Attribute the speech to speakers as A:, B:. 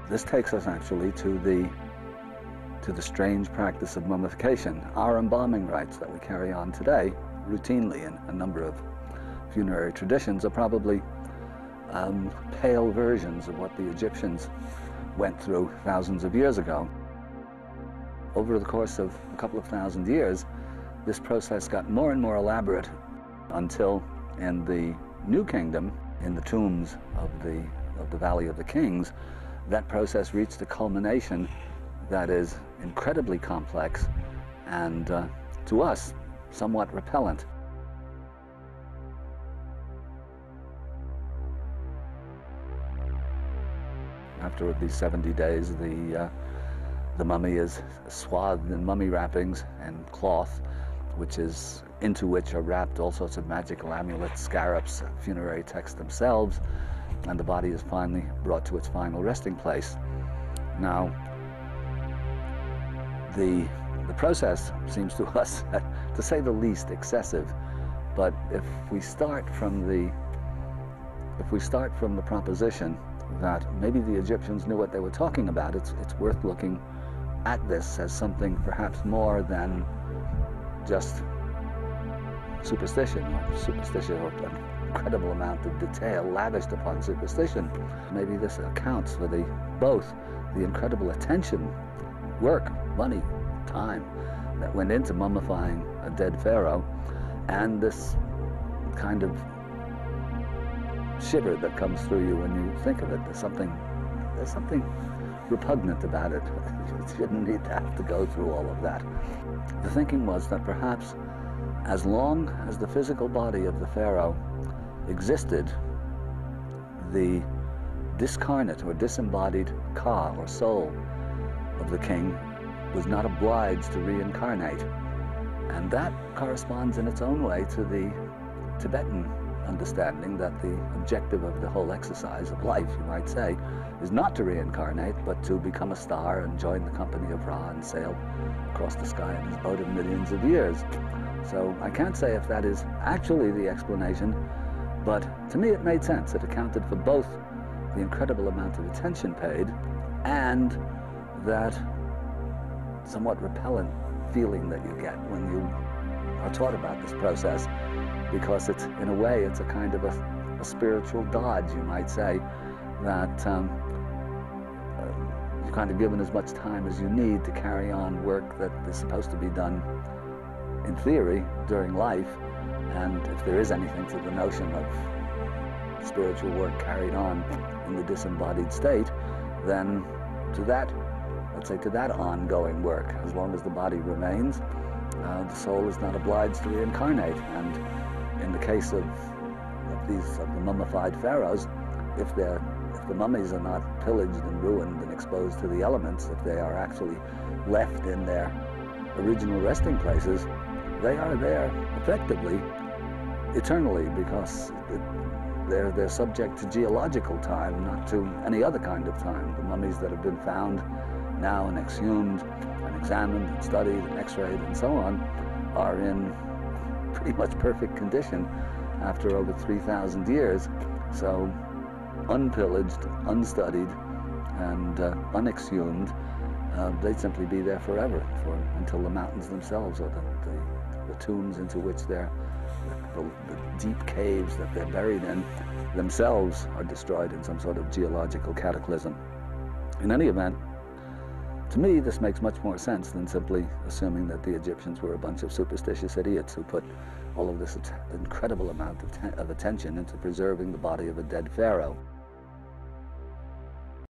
A: This takes us actually to the strange practice of mummification. Our embalming rites that we carry on today routinely in a number of funerary traditions are probably pale versions of what the Egyptians went through thousands of years ago. Over the course of a couple of thousand years, this process got more and more elaborate until in the New Kingdom, in the tombs of the Valley of the Kings, that process reached a culmination that is incredibly complex and, to us, somewhat repellent. After these 70 days, the mummy is swathed in mummy wrappings and cloth, into which are wrapped all sorts of magical amulets, scarabs, funerary texts themselves, and the body is finally brought to its final resting place. Now, the process seems to us, to say the least, excessive. But if we start from the proposition that maybe the Egyptians knew what they were talking about, it's worth looking at this as something perhaps more than just superstition, or an incredible amount of detail lavished upon superstition. Maybe this accounts for both the incredible attention, work, money, time that went into mummifying a dead pharaoh, and this kind of shiver that comes through you when you think of it. There's something repugnant about it. You shouldn't need to have to go through all of that. The thinking was that perhaps as long as the physical body of the pharaoh existed, the discarnate or disembodied ka, or soul, of the king was not obliged to reincarnate. And that corresponds in its own way to the Tibetan understanding that the objective of the whole exercise of life, you might say, is not to reincarnate, but to become a star and join the company of Ra and sail across the sky in his boat of millions of years. So I can't say if that is actually the explanation, but to me it made sense. It accounted for both the incredible amount of attention paid and that somewhat repellent feeling that you get when you are taught about this process, because it's, in a way, it's a kind of a spiritual dodge, you might say, that you're kind of given as much time as you need to carry on work that is supposed to be done, in theory, during life. And if there is anything to the notion of spiritual work carried on in the disembodied state, then to that, let's say, to that ongoing work, as long as the body remains, the soul is not obliged to reincarnate. And in the case of the mummified pharaohs, if the mummies are not pillaged and ruined and exposed to the elements, if they are actually left in their original resting places, they are there effectively eternally, because they're subject to geological time, not to any other kind of time. The mummies that have been found now and exhumed and examined and studied and x-rayed and so on are in pretty much perfect condition after over 3,000 years. So unpillaged, unstudied, and unexhumed, they'd simply be there forever, until the mountains themselves, or the tombs into which the deep caves that they're buried in themselves are destroyed in some sort of geological cataclysm. In any event, to me, this makes much more sense than simply assuming that the Egyptians were a bunch of superstitious idiots who put all of this incredible amount of attention into preserving the body of a dead pharaoh.